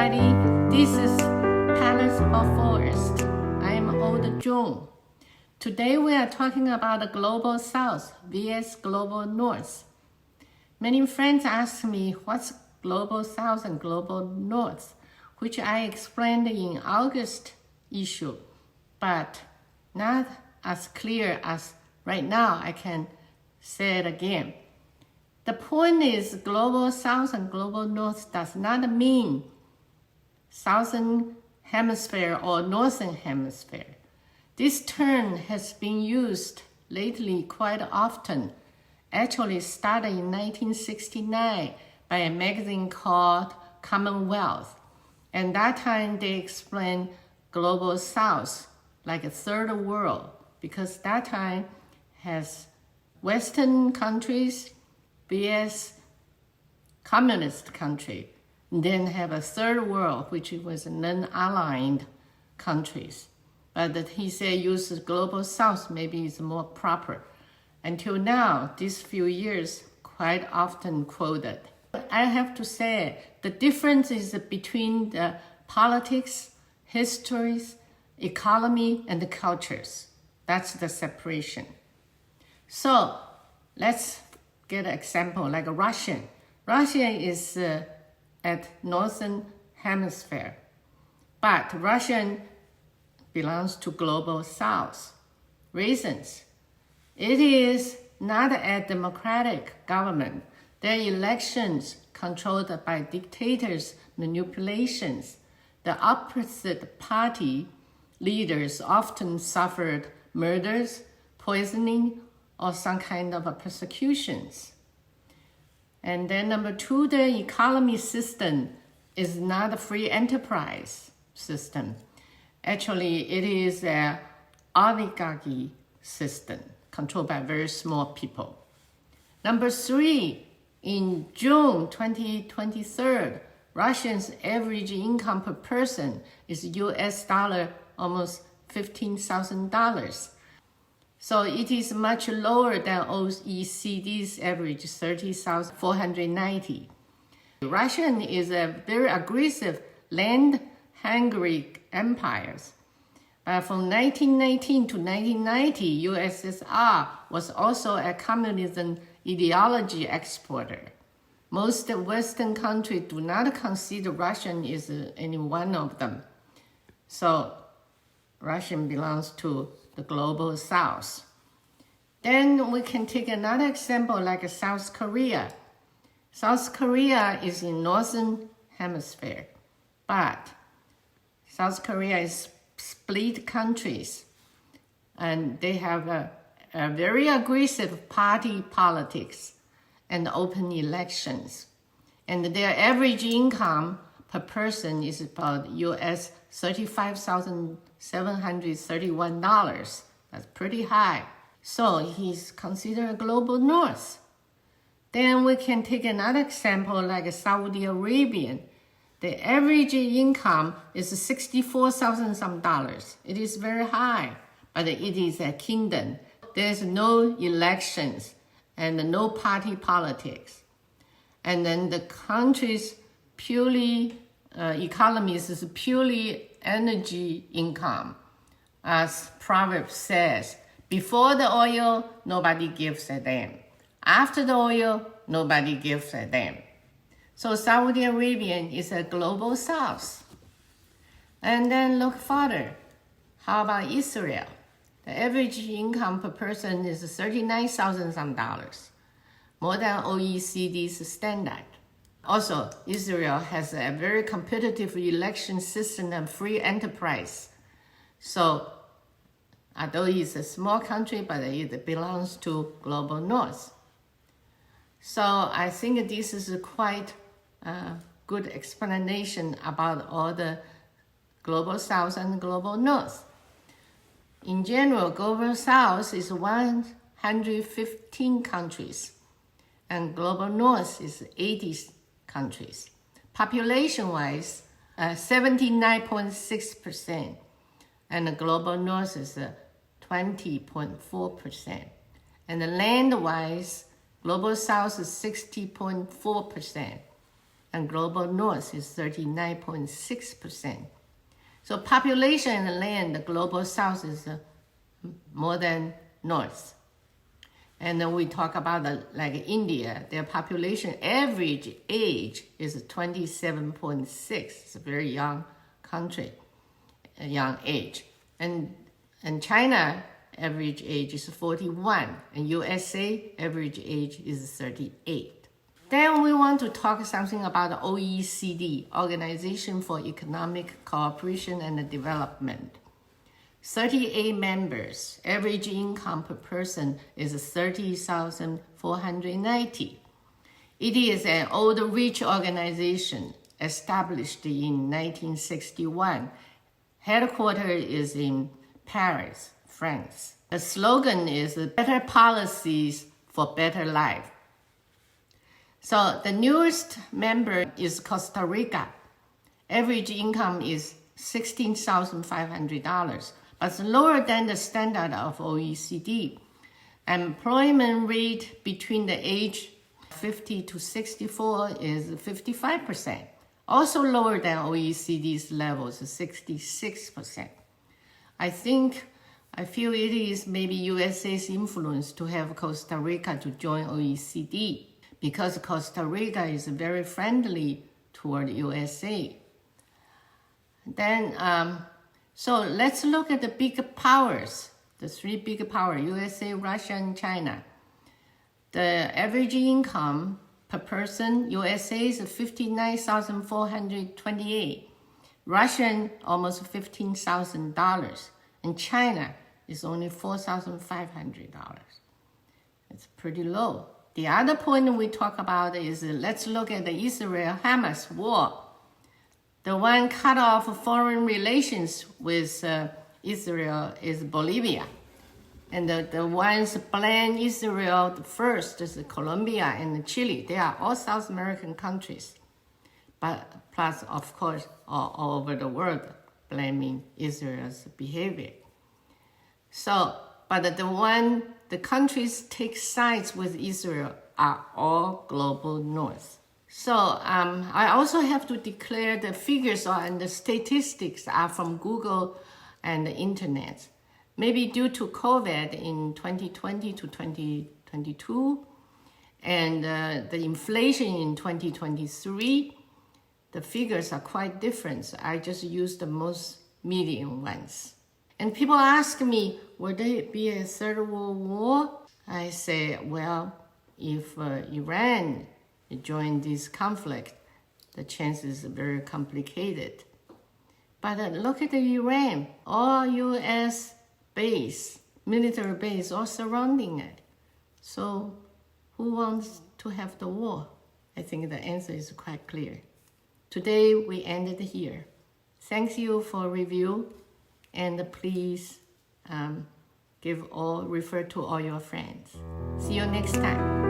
everybody. This is Palace of Forest. I am Old June. Today we are talking about the Global South vs. Global North. Many friends ask me what's Global South and Global North, which I explained in August issue, but not as clear as right now. I can say it again. The point is Global South and Global North does not mean Southern Hemisphere or Northern Hemisphere. This term has been used lately quite often. Actually started in 1969 by a magazine called Commonwealth. And that time they explained Global South like a third world, because that time has Western countries vs. communist country, then have a third world, which was non-aligned countries. But he said use Global South maybe is more proper. Until now, these few years, quite often quoted. I have to say, the difference is between the politics, histories, economy, and the cultures. That's the separation. So let's get an example like Russia. Russia is at Northern Hemisphere, but Russia belongs to Global South. Reasons: it is not a democratic government. Their elections controlled by dictators' manipulations. The opposite party leaders often suffered murders, poisoning, or some kind of persecutions. And then number two, the economy system is not a free enterprise system. Actually, it is an oligarchy system controlled by very small people. Number three, in June 2023, Russia's average income per person is US dollar almost $15,000. So it is much lower than OECD's average, 30,490. Russia is a very aggressive, land-hungry empire. But from 1919 to 1990, USSR was also a communism ideology exporter. Most Western countries do not consider Russian as any one of them. So Russian belongs to the Global South. Then we can take another example like South Korea. South Korea is in Northern Hemisphere, but South Korea is split countries, and they have a very aggressive party politics and open elections. And their average income per person is about US $35,731. That's pretty high. So he's considered a Global North. Then we can take another example like Saudi Arabia. The average income is $64,000 some dollars. It is very high, but it is a kingdom. There's no elections and no party politics. And then the country's purely economies is purely energy income. As Proverbs says, before the oil, nobody gives a damn. After the oil, nobody gives a damn. So Saudi Arabia is a Global South. And then look further. How about Israel? The average income per person is $39,000 some dollars, more than OECD's standard. Also, Israel has a very competitive election system and free enterprise. So, although it's a small country, but it belongs to Global North. So I think this is quite a good explanation about all the Global South and Global North. In general, Global South is 115 countries, and Global North is 80 countries. Population-wise, 79.6%, and the Global North is 20.4%. And the land-wise, Global South is 60.4%, and global north is 39.6%. So population and land, the global south is more than north. And then we talk about like India, their population average age is 27.6. It's a very young country, a young age. And China average age is 41, and USA average age is 38. Then we want to talk something about the OECD, Organization for Economic Cooperation and Development. 38 members, average income per person is 30,490. It is an old rich organization established in 1961. Headquarters is in Paris, France. The slogan is better policies for better life. So the newest member is Costa Rica. Average income is $16,500. But it's lower than the standard of OECD. Employment rate between the age 50 to 64 is 55%. Also lower than OECD's levels, 66%. I feel it is maybe USA's influence to have Costa Rica to join OECD because Costa Rica is very friendly toward USA. Then, so let's look at the big powers, the three big powers, USA, Russia, and China. The average income per person, USA is $59,428, Russian almost $15,000, and China is only $4,500. It's pretty low. The other point we talk about is let's look at the Israel-Hamas war. The one cut off foreign relations with Israel is Bolivia. And the ones blame Israel first is Colombia and Chile. They are all South American countries. But plus, of course, all over the world blaming Israel's behavior. So, but the countries take sides with Israel are all global north. So I also have to declare the figures and the statistics are from Google and the internet. Maybe due to COVID in 2020 to 2022 and the inflation in 2023, the figures are quite different. So I just use the most median ones. And people ask me, will there be a third world war? I say, well, if Iran join this conflict, the chances are very complicated. But look at Iran, all U.S. base, military base, all surrounding it. So who wants to have the war? I think the answer is quite clear. Today we ended here. Thank you for review, and please refer to all your friends. See you next time.